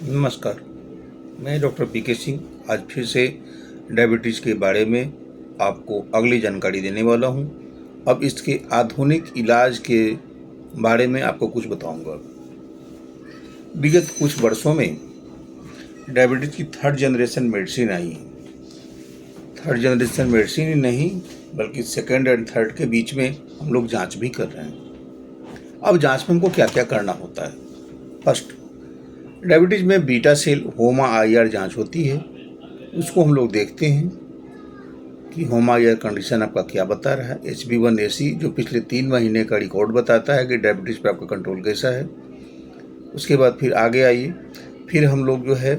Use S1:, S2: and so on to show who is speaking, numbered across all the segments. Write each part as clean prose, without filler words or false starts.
S1: नमस्कार। मैं डॉक्टर पीके सिंह आज फिर से डायबिटीज़ के बारे में आपको अगली जानकारी देने वाला हूं। अब इसके आधुनिक इलाज के बारे में आपको कुछ बताऊंगा। विगत कुछ वर्षों में डायबिटीज़ की थर्ड जनरेशन मेडिसिन आई है। थर्ड जनरेशन मेडिसिन ही नहीं बल्कि सेकेंड एंड थर्ड के बीच में हम लोग जाँच भी कर रहे हैं। अब जाँच में हमको क्या क्या करना होता है। फर्स्ट, डायबिटीज़ में बीटा सेल होमा IR जांच होती है। उसको हम लोग देखते हैं कि होमा IR कंडीशन आपका क्या बता रहा है। HB1AC जो पिछले 3 महीने का रिकॉर्ड बताता है कि डायबिटीज़ पे आपका कंट्रोल कैसा है। उसके बाद फिर आगे आइए, फिर हम लोग जो है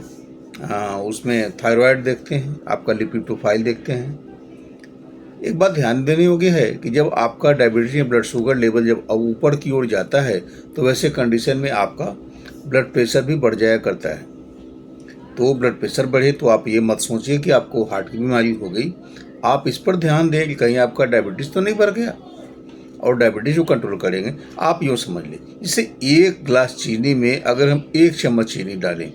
S1: उसमें थायराइड देखते हैं, आपका लिपिड प्रोफाइल देखते हैं। एक बात ध्यान देने योग्य है कि जब आपका डायबिटीज़ में ब्लड शुगर लेवल जब ऊपर की ओर जाता है तो वैसे कंडीशन में आपका ब्लड प्रेशर भी बढ़ जाया करता है। तो ब्लड प्रेशर बढ़े तो आप ये मत सोचिए कि आपको हार्ट की बीमारी हो गई। आप इस पर ध्यान दें कि कहीं आपका डायबिटीज़ तो नहीं बढ़ गया, और डायबिटीज़ को कंट्रोल करेंगे। आप यूँ समझ लें, जैसे 1 गिलास चीनी में अगर हम 1 चम्मच चीनी डालें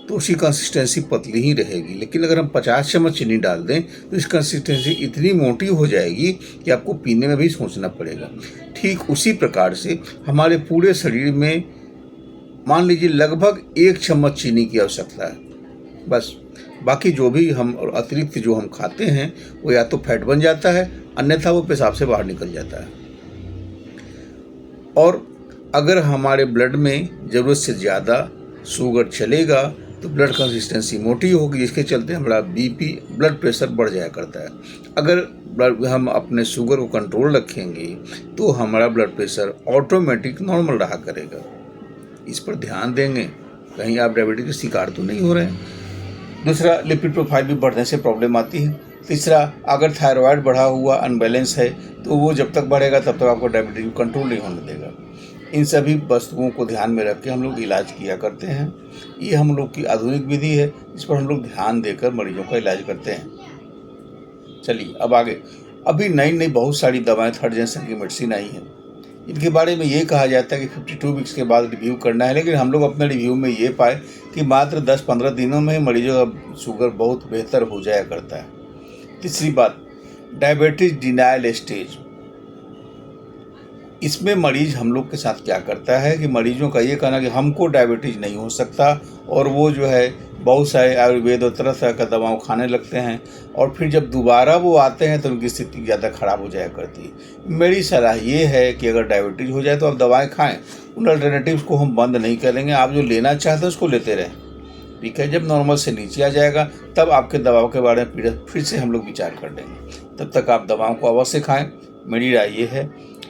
S1: तो उसकी कंसिस्टेंसी पतली ही रहेगी, लेकिन अगर हम 50 चम्मच चीनी डाल दें तो इस कंसिस्टेंसी इतनी मोटी हो जाएगी कि आपको पीने में भी सोचना पड़ेगा। ठीक उसी प्रकार से हमारे पूरे शरीर में मान लीजिए लगभग 1 चम्मच चीनी की आवश्यकता है। बस बाकी जो भी हम और अतिरिक्त जो हम खाते हैं वो या तो फैट बन जाता है, अन्यथा वो पेशाब से बाहर निकल जाता है। और अगर हमारे ब्लड में ज़रूरत से ज़्यादा शुगर चलेगा तो ब्लड कंसिस्टेंसी मोटी होगी, जिसके चलते हमारा BP ब्लड प्रेशर बढ़ जाया करता है। अगर हम अपने शुगर को कंट्रोल रखेंगे तो हमारा ब्लड प्रेशर ऑटोमेटिक नॉर्मल रहा करेगा। इस पर ध्यान देंगे, कहीं आप डायबिटीज़ के शिकार तो नहीं हो रहे हैं। दूसरा, लिपिड प्रोफाइल भी बढ़ने से प्रॉब्लम आती है। तीसरा, अगर थायराइड बढ़ा हुआ अनबैलेंस है तो वो जब तक बढ़ेगा तब तक आपको डायबिटीज़ को कंट्रोल नहीं होने देगा। इन सभी वस्तुओं को ध्यान में रख के हम लोग इलाज किया करते हैं। ये हम लोग की आधुनिक विधि है, इस पर हम लोग ध्यान देकर मरीजों का इलाज करते हैं। चलिए अब आगे। अभी नई बहुत सारी दवाएँ थर्ड जनरेशन की मेडिसिन आई हैं। इनके बारे में ये कहा जाता है कि 52 वीक्स के बाद रिव्यू करना है, लेकिन हम लोग अपने रिव्यू में ये पाए कि मात्र 10-15 दिनों में मरीजों का शुगर बहुत बेहतर हो जाया करता है। तीसरी बात, डायबिटीज डिनायल स्टेज। इसमें मरीज हम लोग के साथ क्या करता है कि मरीजों का ये कहना कि हमको डायबिटीज़ नहीं हो सकता, और वो जो है बहुत सारे आयुर्वेद और तरह तरह का दवाओं खाने लगते हैं, और फिर जब दोबारा वो आते हैं तो उनकी स्थिति ज़्यादा ख़राब हो जाया करती है। मेरी सलाह ये है कि अगर डायबिटीज़ हो जाए तो आप दवाएं खाएं, उन अल्टरनेटिव्स को हम बंद नहीं करेंगे। आप जो लेना चाहते हैं उसको लेते रहें, ठीक है। जब नॉर्मल से नीचे आ जाएगा तब आपके दवाओं के बारे में फिर से हम लोग विचार कर लेंगे। तब तक आप दवाओं को अवश्य खाएँ, मेरी राय ये है।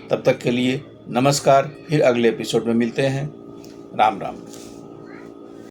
S1: तब तक के लिए नमस्कार, फिर अगले एपिसोड में मिलते हैं। राम राम।